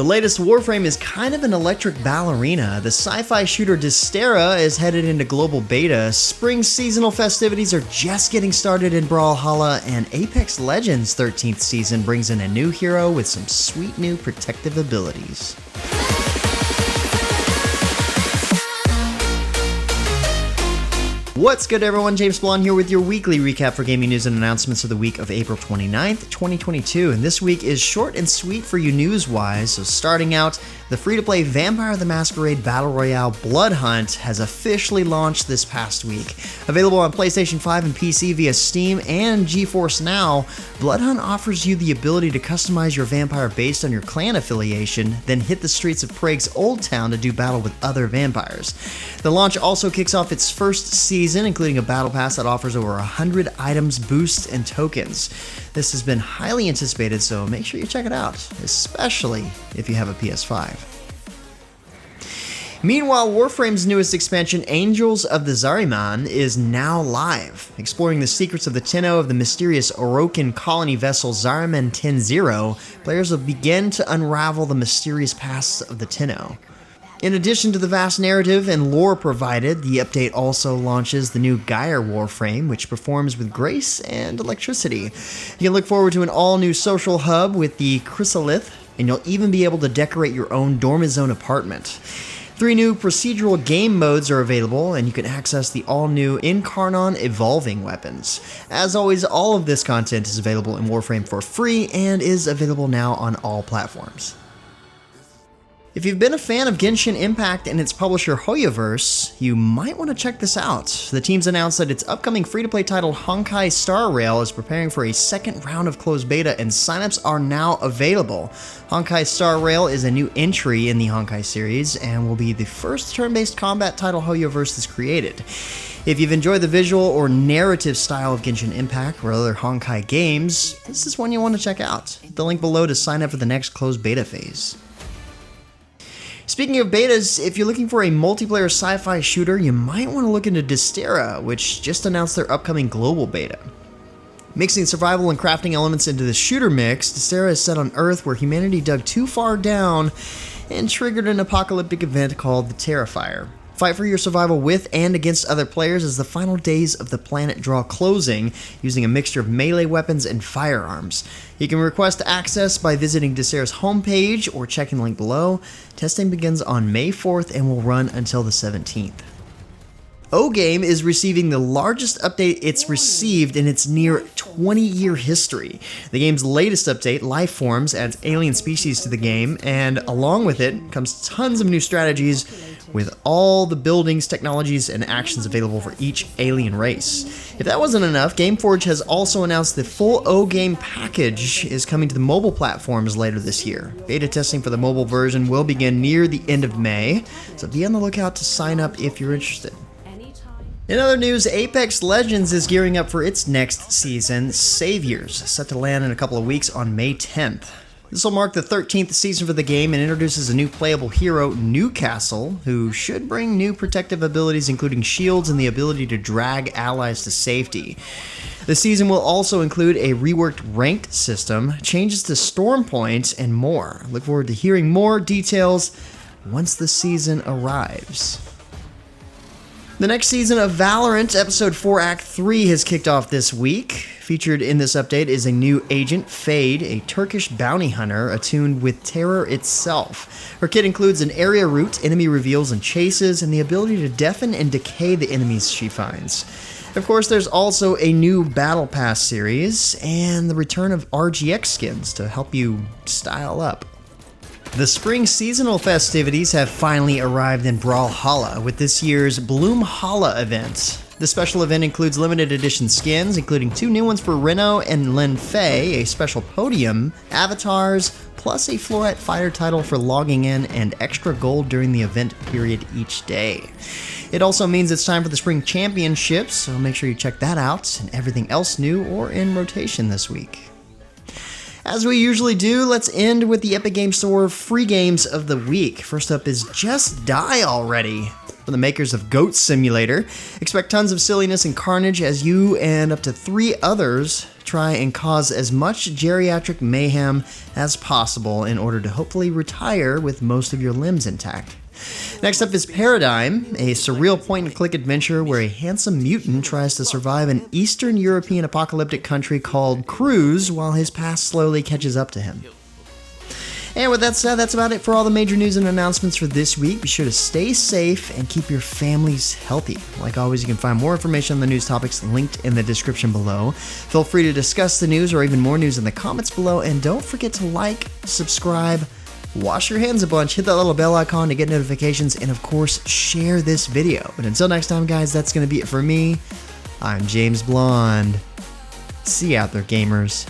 The latest Warframe is kind of an electric ballerina. The sci-fi shooter Dysterra is headed into global beta. Spring seasonal festivities are just getting started in Brawlhalla, and Apex Legends 13th season brings in a new hero with some sweet new protective abilities. What's good, everyone? James Blonde here with your weekly recap for gaming news and announcements of the week of April 29th, 2022. And this week is short and sweet for you news-wise. So starting out, the free-to-play Vampire the Masquerade Battle Royale Bloodhunt has officially launched this past week. Available on PlayStation 5 and PC via Steam and GeForce Now, Bloodhunt offers you the ability to customize your vampire based on your clan affiliation, then hit the streets of Prague's Old Town to do battle with other vampires. The launch also kicks off its first season, including a battle pass that offers over 100 items, boosts, and tokens. This has been highly anticipated, so make sure you check it out, especially if you have a PS5. Meanwhile, Warframe's newest expansion, Angels of the Zariman, is now live. Exploring the secrets of the Tenno of the mysterious Orokin colony vessel Zariman 10-0, players will begin to unravel the mysterious pasts of the Tenno. In addition to the vast narrative and lore provided, the update also launches the new Gyre Warframe, which performs with grace and electricity. You can look forward to an all-new social hub with the Chrysalith, and you'll even be able to decorate your own Dormizone apartment. 3 new procedural game modes are available, and you can access the all-new Incarnon evolving weapons. As always, all of this content is available in Warframe for free and is available now on all platforms. If you've been a fan of Genshin Impact and its publisher Hoyoverse, you might want to check this out. The team's announced that its upcoming free-to-play title Honkai Star Rail is preparing for a second round of closed beta, and signups are now available. Honkai Star Rail is a new entry in the Honkai series and will be the first turn-based combat title Hoyoverse has created. If you've enjoyed the visual or narrative style of Genshin Impact or other Honkai games, this is one you want to check out. The link below to sign up for the next closed beta phase. Speaking of betas, if you're looking for a multiplayer sci-fi shooter, you might want to look into Dysterra, which just announced their upcoming global beta. Mixing survival and crafting elements into the shooter mix, Dysterra is set on Earth where humanity dug too far down and triggered an apocalyptic event called the Terrifier. Fight for your survival with and against other players as the final days of the planet draw closing, using a mixture of melee weapons and firearms. You can request access by visiting Dysterra's homepage or checking the link below. Testing begins on May 4th and will run until the 17th. OGame is receiving the largest update it's received in its near 20-year history. The game's latest update, Lifeforms, adds alien species to the game, and along with it comes tons of new strategies with all the buildings, technologies, and actions available for each alien race. If that wasn't enough, Gameforge has also announced the full OGame package is coming to the mobile platforms later this year. Beta testing for the mobile version will begin near the end of May, so be on the lookout to sign up if you're interested. In other news, Apex Legends is gearing up for its next season, Saviors, set to land in a couple of weeks on May 10th. This will mark the 13th season for the game and introduces a new playable hero, Newcastle, who should bring new protective abilities including shields and the ability to drag allies to safety. The season will also include a reworked ranked system, changes to storm points, and more. Look forward to hearing more details once the season arrives. The next season of Valorant, Episode 4 Act 3 has kicked off this week. Featured in this update is a new agent, Fade, a Turkish bounty hunter attuned with terror itself. Her kit includes an area route, enemy reveals and chases, and the ability to deafen and decay the enemies she finds. Of course, there's also a new Battle Pass series, and the return of RGX skins to help you style up. The spring seasonal festivities have finally arrived in Brawlhalla with this year's Bloomhalla event. The special event includes limited edition skins, including 2 new ones for Reno and Len Fei, a special podium, avatars, plus a Floret fighter title for logging in, and extra gold during the event period each day. It also means it's time for the spring championships, so make sure you check that out and everything else new or in rotation this week. As we usually do, let's end with the Epic Games Store free games of the week. First up is Just Die Already. From the makers of Goat Simulator, expect tons of silliness and carnage as you and up to 3 others try and cause as much geriatric mayhem as possible in order to hopefully retire with most of your limbs intact. Next up is Paradigm, a surreal point-and-click adventure where a handsome mutant tries to survive an Eastern European apocalyptic country called Cruz while his past slowly catches up to him. And with that said, that's about it for all the major news and announcements for this week. Be sure to stay safe and keep your families healthy. Like always, you can find more information on the news topics linked in the description below. Feel free to discuss the news or even more news in the comments below, and don't forget to like, subscribe, wash your hands a bunch, hit that little bell icon to get notifications, and of course, share this video. But until next time, guys, that's going to be it for me. I'm James Blonde. See you out there, gamers.